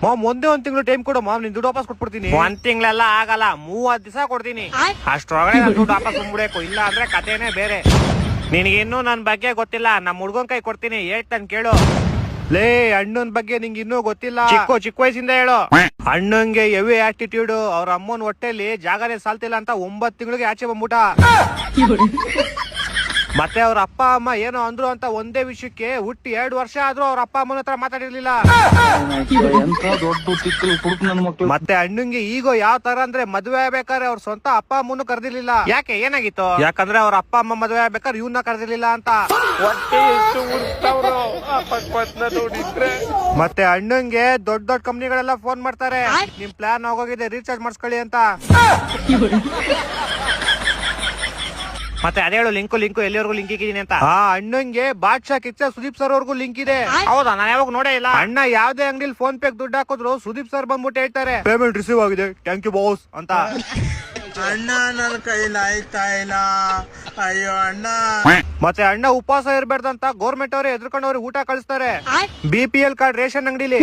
Ma'am ಒಂದೇ ಒಂದ್ ತಿಂಗಳು ಟೈಮ್ ಕೊಡು ಮಾಮ್, ನಿನ್ ದುಡ್ಡು ವಾಪಸ್ ಕೊಟ್ಬಿಡ್ತೀನಿ. ಒಂದ್ ತಿಂಗಳೆಲ್ಲ ಆಗಲ್ಲ, 30 ದಿವಸ ಕೊಡ್ತೀನಿ. ಅಷ್ಟ್ರೊಳಗಡೆ ನನ್ ದುಡ್ಡು ವಾಪಸ್ ಬಂದ್ಬಿಡಬೇಕು, ಇಲ್ಲ ಅಂದ್ರೆ ಕಥೆನೇ ಬೇರೆ. ನಿನ್ಗಿನ್ನೂ ನನ್ ಬಗ್ಗೆ ಗೊತ್ತಿಲ್ಲ, ನಮ್ ಹುಡ್ಗನ್ ಕೈ ಕೊಡ್ತೀನಿ, ಹೇಳ್ತಾನೆ ಕೇಳು. ಲೇ, ಅಣ್ಣನ್ ಬಗ್ಗೆ ನಿಂಗೆ ಇನ್ನೂ ಗೊತ್ತಿಲ್ಲ, ಚಿಕ್ಕ ವಯಸ್ಸಿಂದ ಹೇಳು. ಅಣ್ಣಂಗೆ ಹೆವಿ ಆಟಿಟ್ಯೂಡ್, ಅವ್ರ ಅಮ್ಮನ್ ಹೊಟ್ಟೆಲಿ ಜಾಗನೇ ಸಾಲ್ತಿಲ್ಲ ಅಂತ 9 ತಿಂಗಳಿಗೆ ಆಚೆ ಬಂದ್ಬಿಟ್ಟ. ಮತ್ತೆ ಅವ್ರ ಅಪ್ಪ ಅಮ್ಮ ಏನೋ ಅಂದ್ರು ಅಂತ ಒಂದೇ ವಿಷಯಕ್ಕೆ ಹುಟ್ಟಿ 2 ವರ್ಷ ಆದ್ರೂ ಅವ್ರ ಅಪ್ಪ ಅಮ್ಮನ ಹತ್ರ ಮಾತಾಡಿರ್ಲಿಲ್ಲ. ಮತ್ತೆ ಅಣ್ಣಂಗೆ ಈಗ ಯಾವ ತರ ಅಂದ್ರೆ ಮದ್ವೆ ಆಗ್ಬೇಕಾದ್ರೆ ಅವ್ರ ಸ್ವಂತ ಅಪ್ಪ ಅಮ್ಮನು ಕರೆದಿರ್ಲಿಲ್ಲ. ಯಾಕೆ, ಏನಾಗಿತ್ತು? ಯಾಕಂದ್ರೆ ಅವ್ರ ಅಪ್ಪ ಅಮ್ಮ ಮದ್ವೆ ಆಗ್ಬೇಕಾದ್ರೆ ಇವನ್ನ ಕರೆದಿರ್ಲಿಲ್ಲ ಅಂತ. ಮತ್ತೆ ಅಣ್ಣಂಗೆ ದೊಡ್ಡ ದೊಡ್ಡ ಕಂಪ್ನಿಗಳೆಲ್ಲ ಫೋನ್ ಮಾಡ್ತಾರೆ, ನಿಮ್ ಪ್ಲಾನ್ ಆಗೋಗಿದೆ, ರೀಚಾರ್ಜ್ ಮಾಡಿಸ್ಕೊಳ್ಳಿ ಅಂತ. ಮತ್ತೆ ಅದೇ ಹೇಳು, ಲಿಂಕು ಎಲ್ಲಿವರೆಗೂ ಲಿಂಕ್ ಇದ್ದೀನಿ ಅಂತ. ಅಣ್ಣಂಗೆ ಬಾದ್ಶಾ ಕಿಚ್ಚ ಸುದೀಪ್ ಸರ್ ಅವ್ರಿಗೂ ಲಿಂಕ್ ಇದೆ. ಹೌದಾ, ನಾನು ಯಾವಾಗ ನೋಡೇ ಇಲ್ಲ. ಅಣ್ಣ ಯಾವ್ದೇ ಅಂಗಡಿಲಿ ಫೋನ್ ಪೇ ದುಡ್ಡು ಹಾಕಿದ್ರು ಸುದೀಪ್ ಸರ್ ಬಂದ್ಬಿಟ್ಟು ಹೇಳ್ತಾರೆ, ಪೇಮೆಂಟ್ ರಿಸೀವ್ ಆಗಿದೆ, ಥ್ಯಾಂಕ್ ಯು ಬಾಸ್ ಅಂತ. ಅಣ್ಣ ನನ್ನ ಕೈಲಿ ಆಯ್ತಾ ಇಲ್ಲ, ಅಯ್ಯೋ ಅಣ್ಣ. ಮತ್ತೆ ಅಣ್ಣ ಉಪವಾಸ ಇರ್ಬೇಡ್ದಂತ ಗೌರ್ಮೆಂಟ್ ಅವರೇ ಎದ್ರಕೊಂಡವ್ರಿಗೆ ಊಟ ಕಳಿಸ್ತಾರೆ, BPL ಕಾರ್ಡ್ ರೇಷನ್ ಅಂಗಡಿಲಿ.